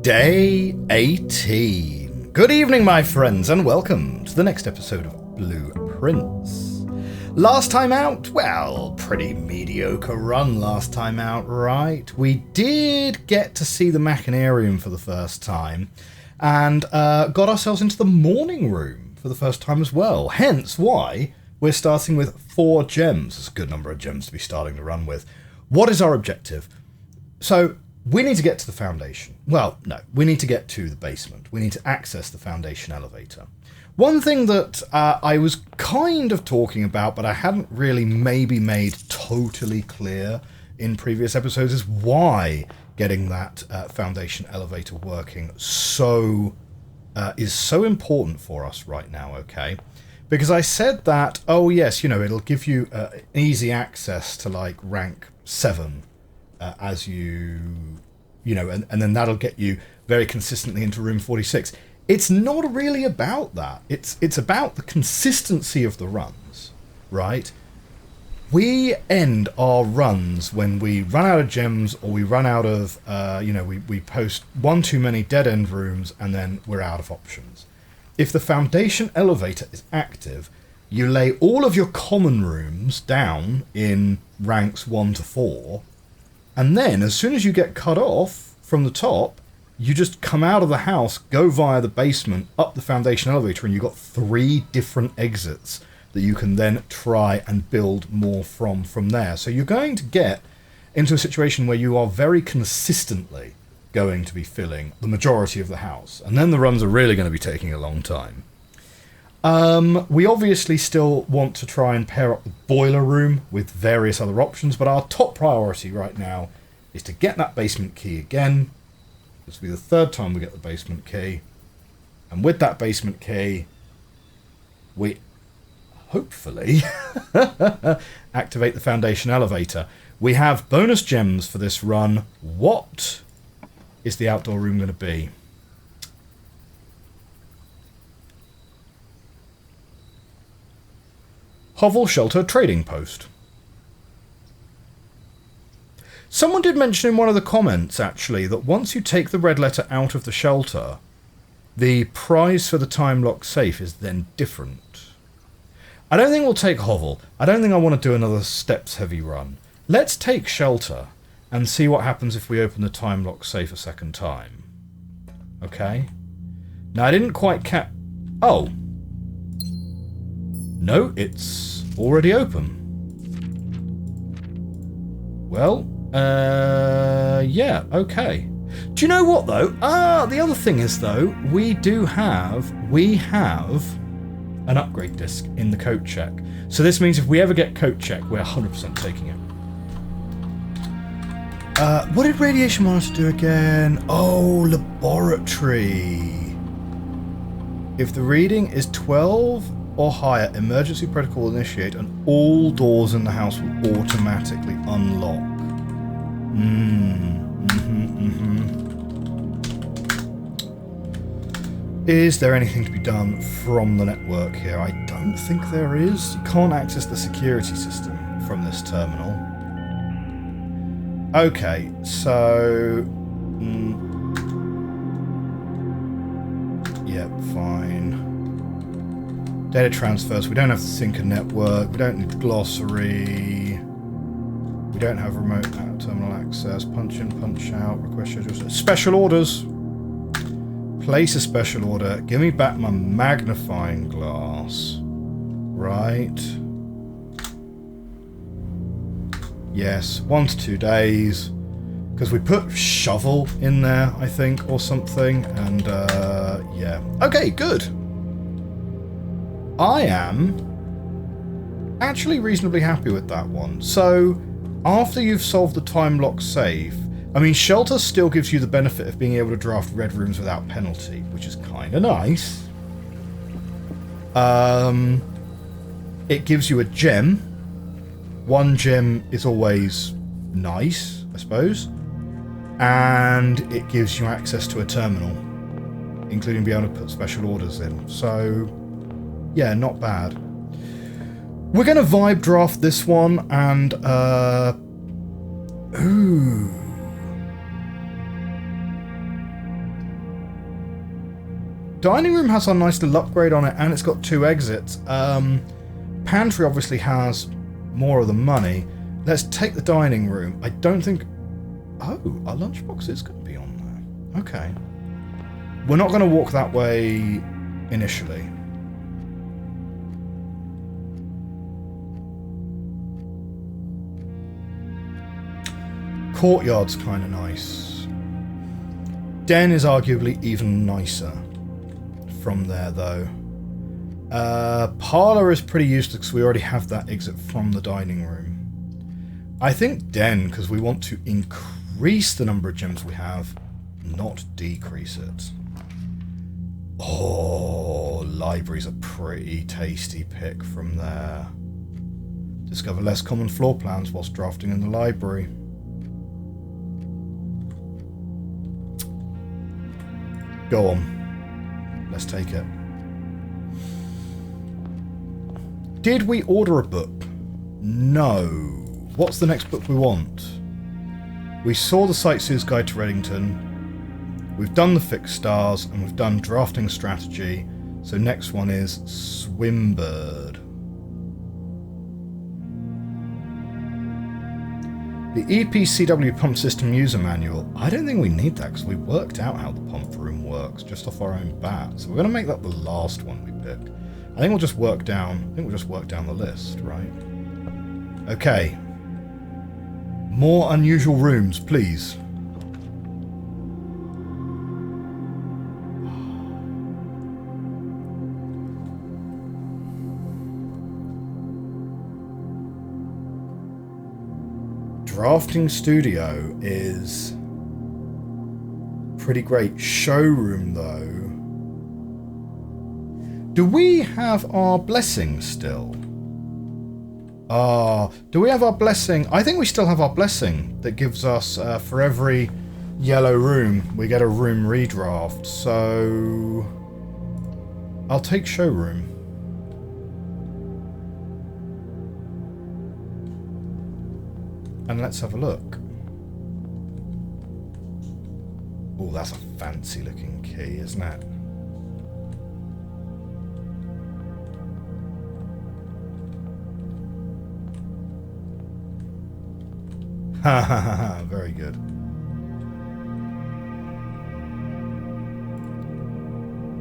Day 18. Good evening, my friends, and welcome to the next episode of Blueprince. Last time out, well, pretty mediocre run last time out, right? We did get to see the Machinarium for the first time, and got ourselves into the morning room for the first time as well. Hence why we're starting with 4 gems. It's a good number of gems to be starting the run with. What is our objective? So, we need to get to the foundation. Well, no, we need to get to the basement. We need to access the foundation elevator. One thing that I was kind of talking about, but I hadn't really maybe made totally clear in previous episodes, is why getting that foundation elevator working is so important for us right now, okay? Because I said that, oh yes, you know, it'll give you easy access to like rank 7 as you know, and then that'll get you very consistently into room 46. It's not really about that. It's about the consistency of the runs, right? We end our runs when we run out of gems or we run out of, we post one too many dead-end rooms and then we're out of options. If the foundation elevator is active, you lay all of your common rooms down in ranks 1 to 4, and then, as soon as you get cut off from the top, you just come out of the house, go via the basement, up the foundation elevator, and you've got 3 different exits that you can then try and build more from there. So you're going to get into a situation where you are very consistently going to be filling the majority of the house. And then the runs are really going to be taking a long time. We obviously will want to try and pair up the boiler room with various other options, but our top priority right now is to get that basement key again. This will be the 3rd time we get the basement key. And with that basement key, we hopefully activate the foundation elevator. We have bonus gems for this run. What is the outdoor room going to be? Hovel Shelter Trading Post. Someone did mention in one of the comments, actually, that once you take the red letter out of the shelter, the prize for the time lock safe is then different. I don't think we'll take Hovel. I don't think I want to do another steps heavy run. Let's take Shelter and see what happens if we open the time lock safe a second time. Okay? Now, I didn't quite Oh. No, it's already open. Well, yeah, okay. Do you know what, though? The other thing is, though, we have an upgrade disc in the coat check. So this means if we ever get coat check, we're 100% taking it. What did Radiation want us to do again? Oh, laboratory. If the reading is 12 or higher, emergency protocol will initiate and all doors in the house will automatically unlock. Is there anything to be done from the network here? I don't think there is. You can't access the security system from this terminal. Okay, so... Yep, fine. Data transfers, we don't have to sync a network, we don't need glossary, we don't have remote terminal access, punch in, punch out, request schedules, special orders. Place a special order, give me back my magnifying glass. Right. Yes, 1 to 2 days, because we put shovel in there, I think, or something, and yeah. Okay, good. I am actually reasonably happy with that one. So, after you've solved the time lock safe, I mean, Shelter still gives you the benefit of being able to draft red rooms without penalty, which is kind of nice. It gives you a gem. 1 gem is always nice, I suppose. And it gives you access to a terminal, including being able to put special orders in. So... yeah, not bad. We're going to vibe draft this one, and, ooh. dining room has a nice little upgrade on it, and it's got 2 exits. Pantry obviously has more of the money. Let's take the dining room. I don't think... Oh, our lunchbox is going to be on there. Okay. We're not going to walk that way initially. Courtyard's kind of nice. Den is arguably even nicer from there, though. Parlour is pretty useless because we already have that exit from the dining room. I think Den, because we want to increase the number of gems we have, not decrease it. Oh, library's a pretty tasty pick from there. Discover less common floor plans whilst drafting in the library. Go on. Let's take it. Did we order a book? No. What's the next book we want? We saw the Sightseer's Guide to Reddington. We've done the Fixed Stars, and we've done Drafting Strategy. So next one is Swimbird. The EPCW Pump System User Manual. I don't think we need that because we worked out how the pump room works just off our own bat. So we're going to make that the last one we pick. I think we'll just work down. The list, right? Okay. More unusual rooms, please. Drafting studio is pretty great. Showroom, though. Do we have our blessing still? Do we have our blessing? I think we still have our blessing that gives us, for every yellow room, we get a room redraft. So I'll take showroom. And let's have a look. Oh, that's a fancy looking key, isn't it? Ha ha ha ha, very good.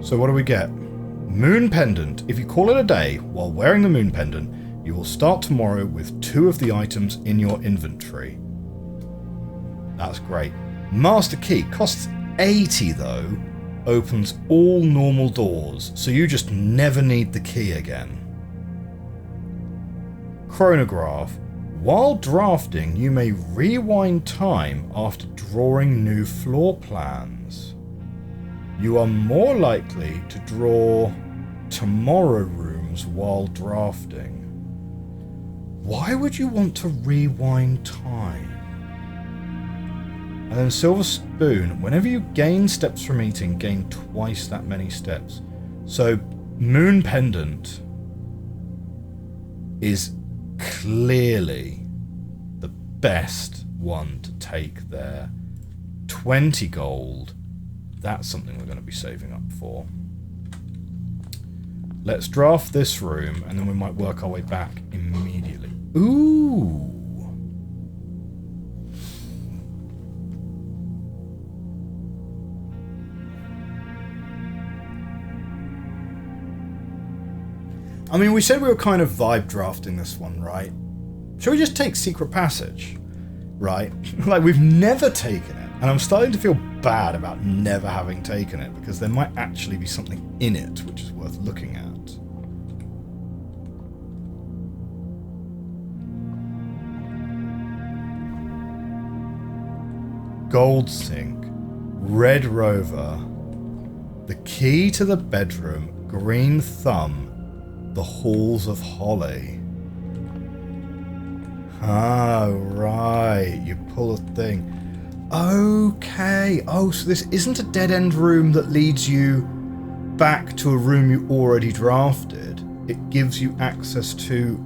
So what do we get? Moon pendant. If you call it a day while wearing the moon pendant, you will start tomorrow with 2 of the items in your inventory. That's great. Master key costs 80 though. Opens all normal doors, so you just never need the key again. Chronograph. While drafting, you may rewind time after drawing new floor plans. You are more likely to draw tomorrow rooms while drafting. Why would you want to rewind time? And then Silver Spoon. Whenever you gain steps from eating, gain twice that many steps. So Moon Pendant is clearly the best one to take there. 20 gold. That's something we're going to be saving up for. Let's draft this room, and then we might work our way back immediately. Ooh. I mean, we said we were kind of vibe drafting this one, right? Shall we just take Secret Passage? Right? Like, we've never taken it. And I'm starting to feel bad about never having taken it, because there might actually be something in it which is worth looking at. Gold Sink, Red Rover, the key to the bedroom, Green Thumb, the Halls of Holly. Ah, right, you pull a thing. Okay, oh, so this isn't a dead-end room that leads you back to a room you already drafted. It gives you access to...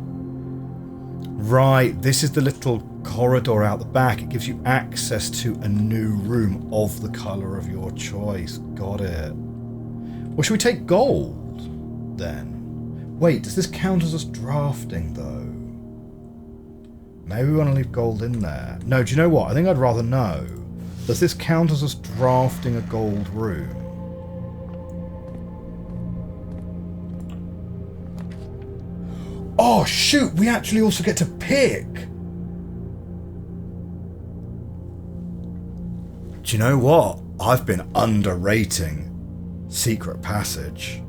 Right, this is the little corridor out the back. It gives you access to a new room of the colour of your choice. Got it. Or should we take gold, then? Wait, does this count as us drafting, though? Maybe we want to leave gold in there. No, do you know what? I think I'd rather know. Does this count as us drafting a gold room? Oh, shoot! We actually also get to pick! Do you know what? I've been underrating Secret Passage.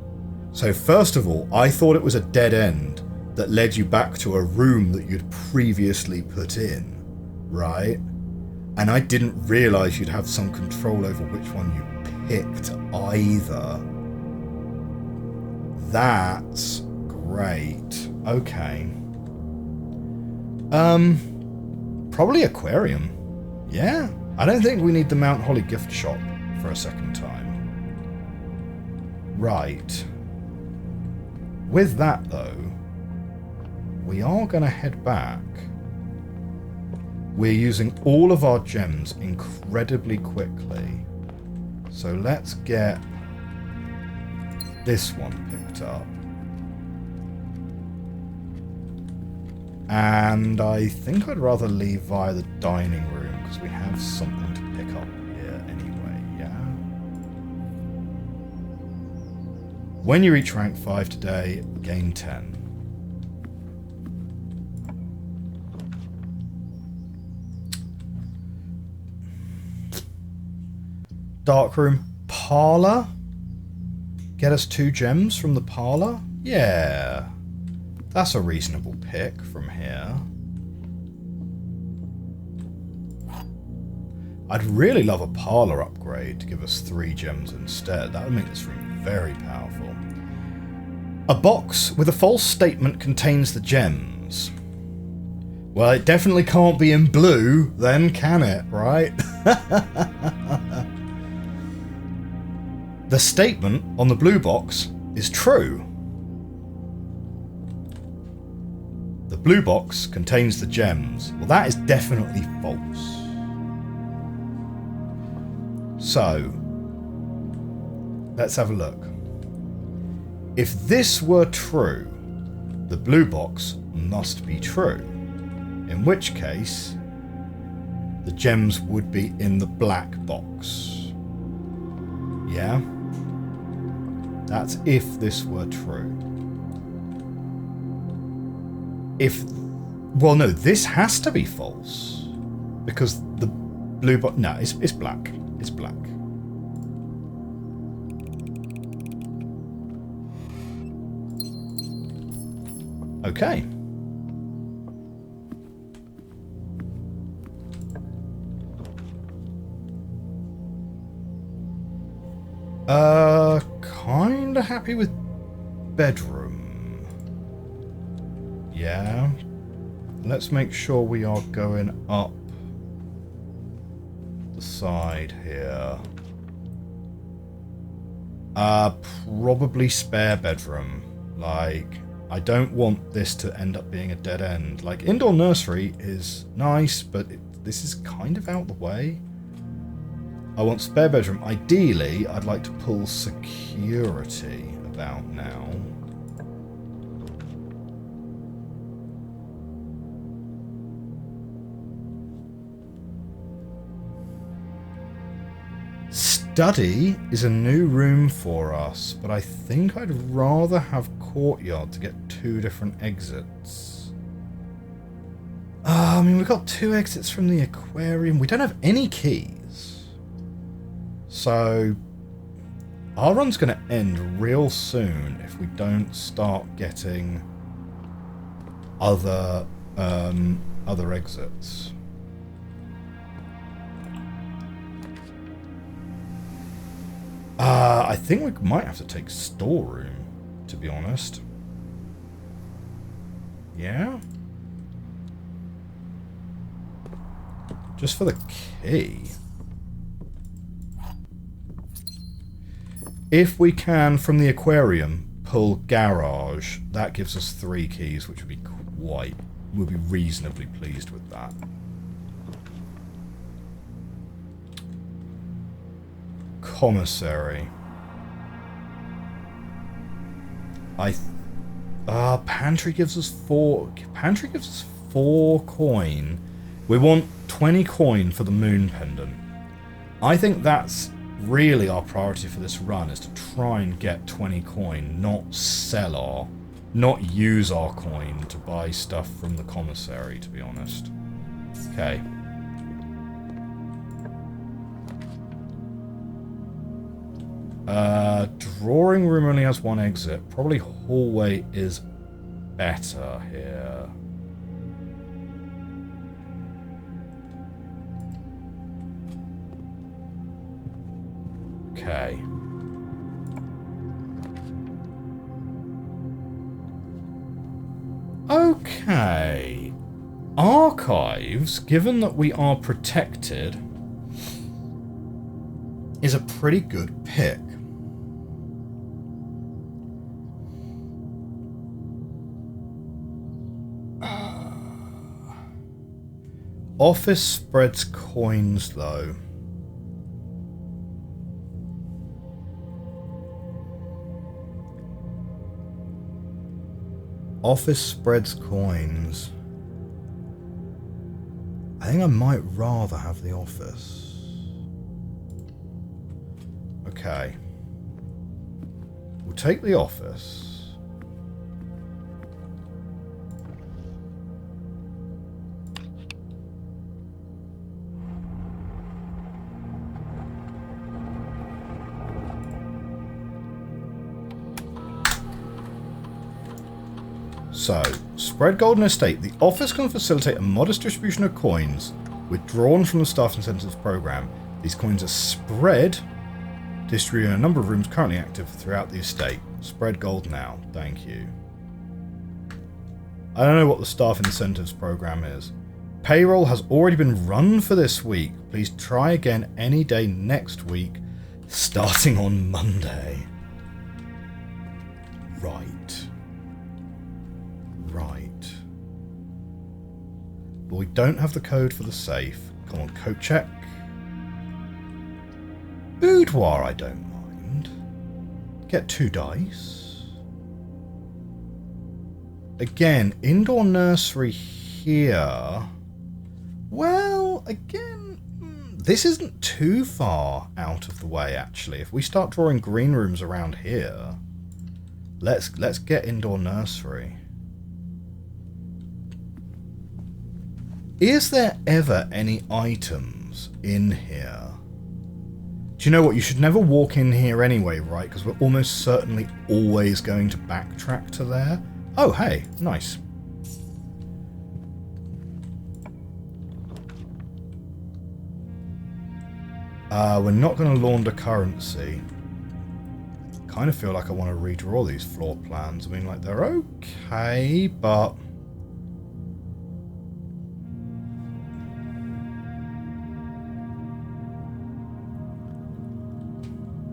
So first of all, I thought it was a dead end that led you back to a room that you'd previously put in, right? And I didn't realise you'd have some control over which one you picked either. That's great. Okay. Probably aquarium. Yeah. I don't think we need the Mount Holly gift shop for a second time. Right. With that, though, we are going to head back. We're using all of our gems incredibly quickly. So let's get this one picked up. And I think I'd rather leave via the dining room because we have something to pick up here anyway, yeah? When you reach rank 5 today, gain 10. Darkroom parlor? Get us 2 gems from the parlor? Yeah. That's a reasonable pick from here. I'd really love a parlor upgrade to give us 3 gems instead. That would make this room very powerful. A box with a false statement contains the gems. Well, it definitely can't be in blue, then, can it? Right? The statement on the blue box is true. The blue box contains the gems. Well, that is definitely false. So, let's have a look. If this were true, the blue box must be true. In which case, the gems would be in the black box. Yeah? That's if this were true. Well, no, this has to be false. Because the blue box... No, it's black. It's black. Okay. Kinda happy with bedroom. Yeah. Let's make sure we are going up the side here. Probably spare bedroom. Like, I don't want this to end up being a dead end. Like, indoor nursery is nice, but this is kind of out the way. I want spare bedroom. Ideally, I'd like to pull security about now. Study is a new room for us, but I think I'd rather have courtyard to get 2 different exits. I mean, we've got 2 exits from the aquarium. We don't have any keys. So, our run's going to end real soon if we don't start getting other exits. I think we might have to take storeroom, to be honest. Yeah? Just for the key. If we can, from the aquarium, pull garage, that gives us 3 keys, which would be we'll be reasonably pleased with that. Commissary. Pantry gives us 4. Pantry gives us 4 coin. We want 20 coin for the moon pendant. I think that's really our priority for this run, is to try and get 20 coin, not use our coin to buy stuff from the commissary, to be honest. Okay. Drawing room only has 1 exit. Probably hallway is better here. Okay. Okay. Archives, given that we are protected, is a pretty good pick. Office spreads coins, though. Office spreads coins. I think I might rather have the office. Okay. We'll take the office. So, spread golden estate. The office can facilitate a modest distribution of coins withdrawn from the staff incentives program. These coins are spread, distributed in a number of rooms currently active throughout the estate. Spread gold now. Thank you. I don't know what the staff incentives program is. Payroll has already been run for this week. Please try again any day next week, starting on Monday. Right. But we don't have the code for the safe. Come on, code check. Boudoir, I don't mind. Get 2 dice. Again, indoor nursery here. Well, again, this isn't too far out of the way, actually. If we start drawing green rooms around here, let's get indoor nursery. Is there ever any items in here? Do you know what? You should never walk in here anyway, right? Because we're almost certainly always going to backtrack to there. Oh, hey. Nice. We're not going to launder currency. Kind of feel like I want to redraw these floor plans. I mean, like, they're okay, but...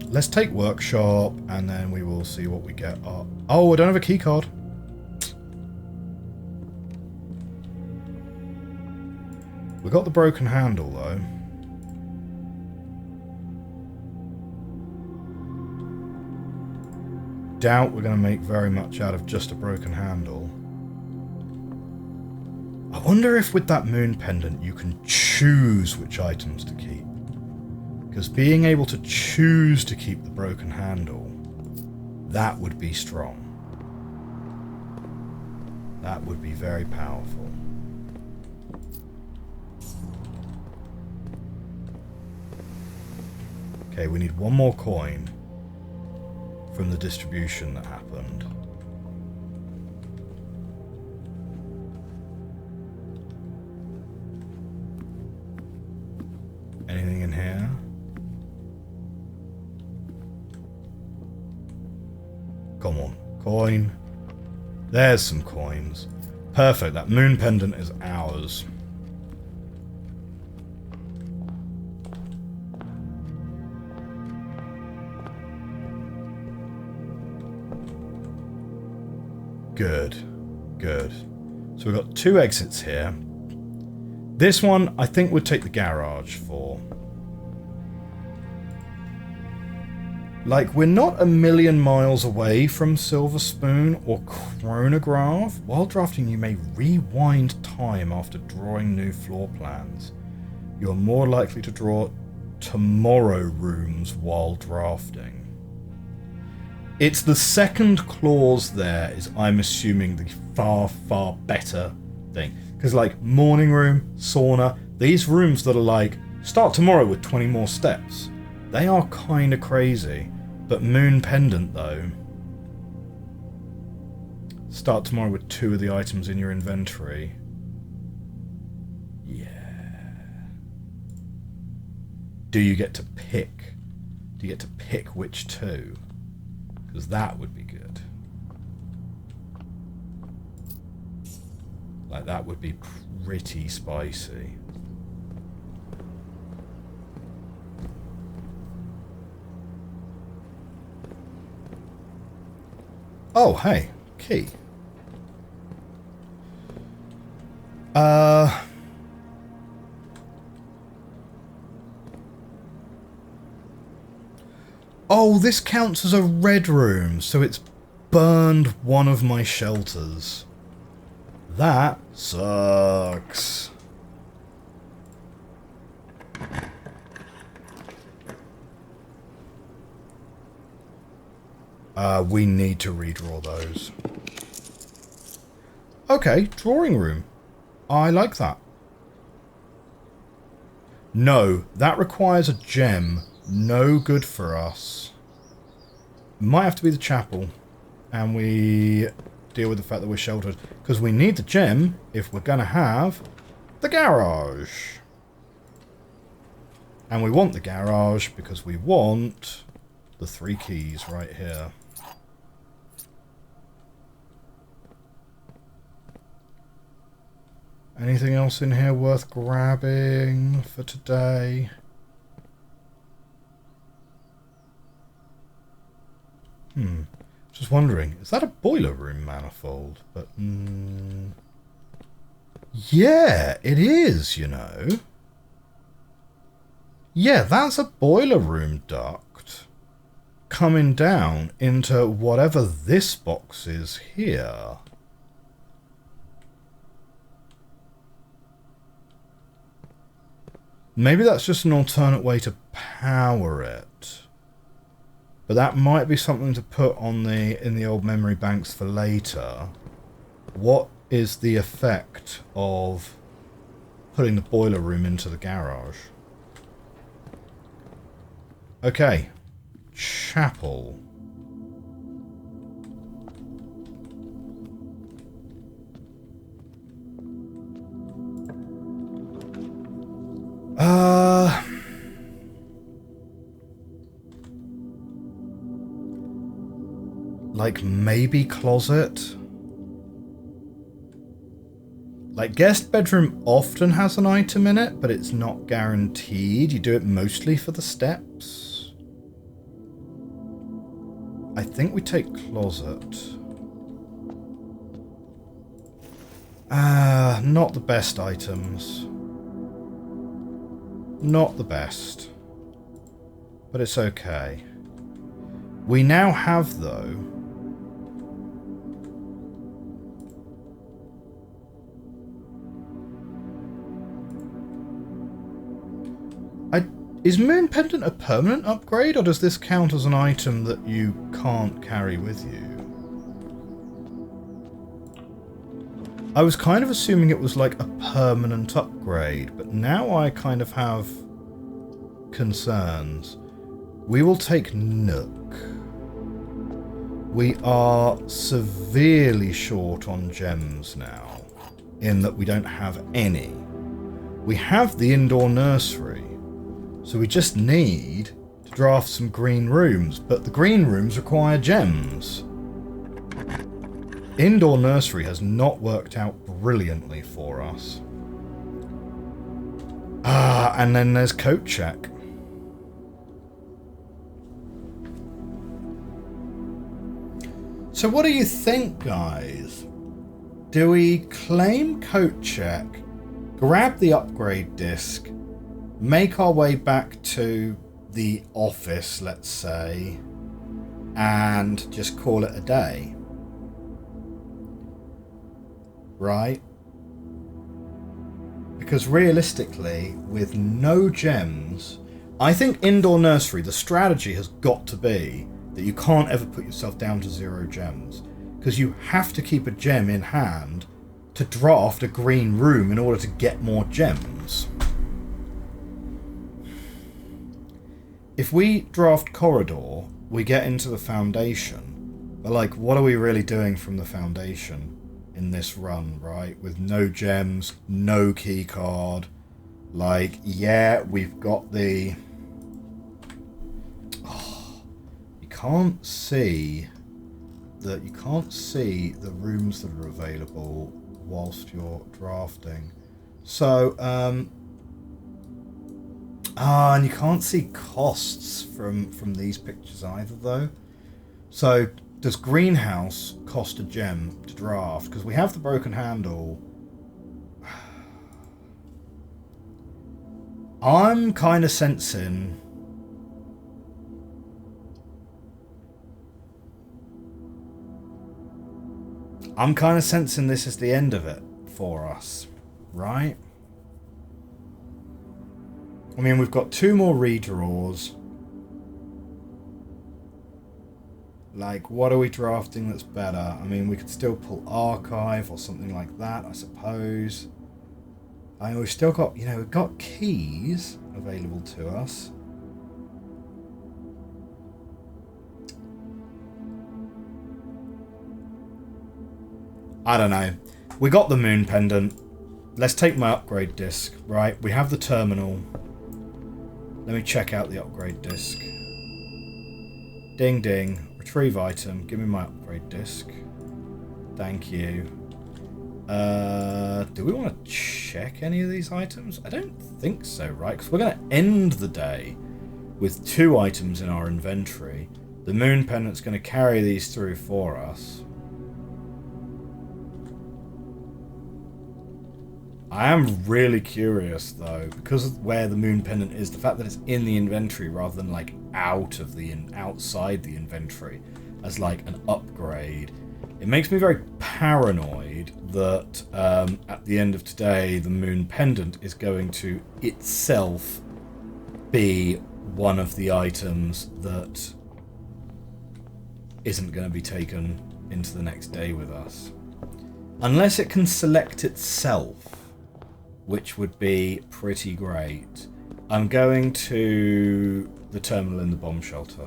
let's take workshop, and then we will see what we get up. Oh, I don't have a key card. We got the broken handle, though. Doubt we're going to make very much out of just a broken handle. I wonder if with that moon pendant you can choose which items to keep. Because being able to choose to keep the broken handle, that would be strong. That would be very powerful. Okay, we need 1 more coin from the distribution that happened. Anything in here? Come on, coin. There's some coins. Perfect, that moon pendant is ours. Good, good. So we've got 2 exits here. This one, I think we'd take the garage for. Like, we're not a million miles away from Silver Spoon or chronograph. While drafting, you may rewind time after drawing new floor plans. You're more likely to draw tomorrow rooms while drafting. It's the second clause there is, I'm assuming, the far, far better thing. Because, like, morning room, sauna, these rooms that are like, start tomorrow with 20 more steps, they are kind of crazy. But moon pendant, though, start tomorrow with 2 of the items in your inventory. Yeah. Do you get to pick? Do you get to pick which 2? Because that would be good. Like, that would be pretty spicy. Oh, hey, key. Oh, this counts as a red room, so it's burned one of my shelters. That sucks. We need to redraw those. Okay, drawing room. I like that. No, that requires a gem. No good for us. Might have to be the chapel. And we deal with the fact that we're sheltered. Because we need the gem if we're going to have the garage. And we want the garage because we want the 3 keys right here. Anything else in here worth grabbing for today? Just wondering, is that a boiler room manifold? But, yeah, it is, you know. Yeah, that's a boiler room duct coming down into whatever this box is here. Maybe that's just an alternate way to power it. But that might be something to put on in the old memory banks for later. What is the effect of putting the boiler room into the garage? Okay. Chapel. Like maybe closet? Like guest bedroom often has an item in it, but it's not guaranteed. You do it mostly for the steps. I think we take closet. Not the best items. Not the best. But it's okay. We now have, though, is Moon Pendant a permanent upgrade, or does this count as an item that you can't carry with you? I was kind of assuming it was like a permanent upgrade, but now I kind of have concerns. We will take Nook. We are severely short on gems now, in that we don't have any. We have the indoor nursery, so we just need to draft some green rooms, but the green rooms require gems. Indoor nursery has not worked out brilliantly for us. And then there's coat check. So what do you think, guys? Do we claim coat check, grab the upgrade disc, make our way back to the office, let's say, and just call it a day. Right? Because realistically, with no gems, I think indoor nursery, the strategy has got to be that you can't ever put yourself down to 0 gems. Because you have to keep a gem in hand to draft a green room in order to get more gems. If we draft corridor, we get into the foundation. But like, what are we really doing from the foundation in this run, right? With no gems, no key card. Like, yeah, we've got the... Oh, you can't see the rooms that are available whilst you're drafting. So, and you can't see costs from these pictures either, though. So, does greenhouse cost a gem to draft? Because we have the broken handle. I'm kind of sensing... this is the end of it for us, right? I mean, we've got 2 more redraws. Like, what are we drafting that's better? I mean, we could still pull archive or something like that, I suppose. I mean, we've still got, we've got keys available to us. I don't know. We got the moon pendant. Let's take my upgrade disc, right? We have the terminal. Let me check out the upgrade disc. Ding ding. Retrieve item. Give me my upgrade disc. Thank you. Do we want to check any of these items? I don't think so, right? Because we're going to end the day with 2 items in our inventory. The moon pendant's going to carry these through for us. I am really curious, though, because of where the moon pendant is, the fact that it's in the inventory rather than, like, outside the inventory as, like, an upgrade. It makes me very paranoid that at the end of today, the moon pendant is going to itself be one of the items that isn't going to be taken into the next day with us. Unless it can select itself, which would be pretty great. I'm going to the terminal in the bomb shelter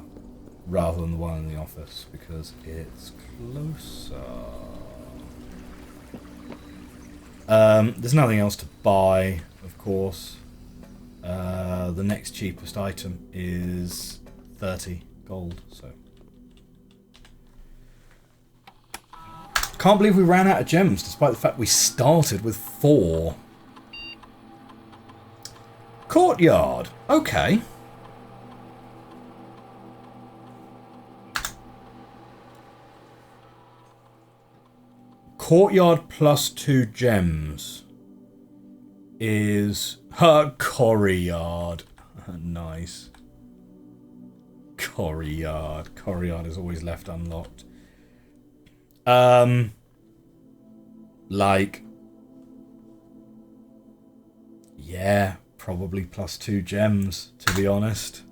rather than the one in the office because it's closer. There's nothing else to buy, of course. The next cheapest item is 30 gold, so. Can't believe we ran out of gems despite the fact we started with 4. Courtyard. Okay. Courtyard plus 2 gems is her Courtyard. Nice. Courtyard. Courtyard is always left unlocked. Like, yeah, probably plus 2 gems, to be honest.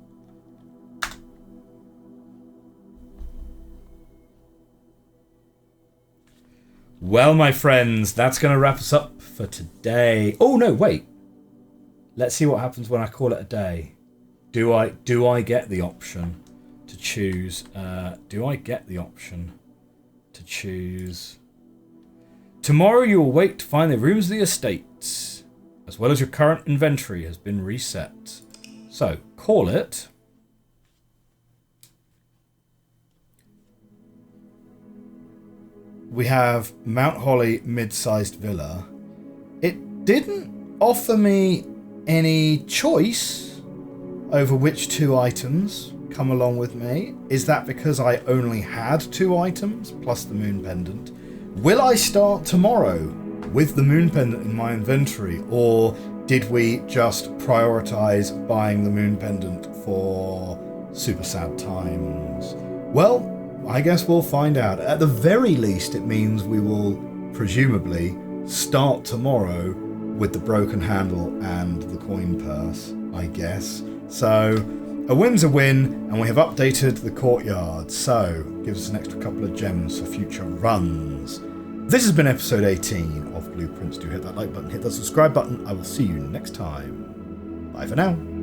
Well, my friends, that's going to wrap us up for today. Oh, no, wait. Let's see what happens when I call it a day. Do I get the option to choose? Do I get the option to choose? Tomorrow you will wait to find the rooms of the estate, as well as your current inventory has been reset. So, call it. We have Mount Holly mid-sized villa. It didn't offer me any choice over which 2 items come along with me. Is that because I only had 2 items plus the moon pendant? Will I start tomorrow with the moon pendant in my inventory, or did we just prioritize buying the moon pendant for super sad times? Well, I guess we'll find out. At the very least, it means we will presumably start tomorrow with the broken handle and the coin purse, I guess. So, a win's a win, and we have updated the courtyard. So, gives us an extra couple of gems for future runs. This has been episode 18 of Blueprints. Do hit that like button, hit that subscribe button. I will see you next time. Bye for now.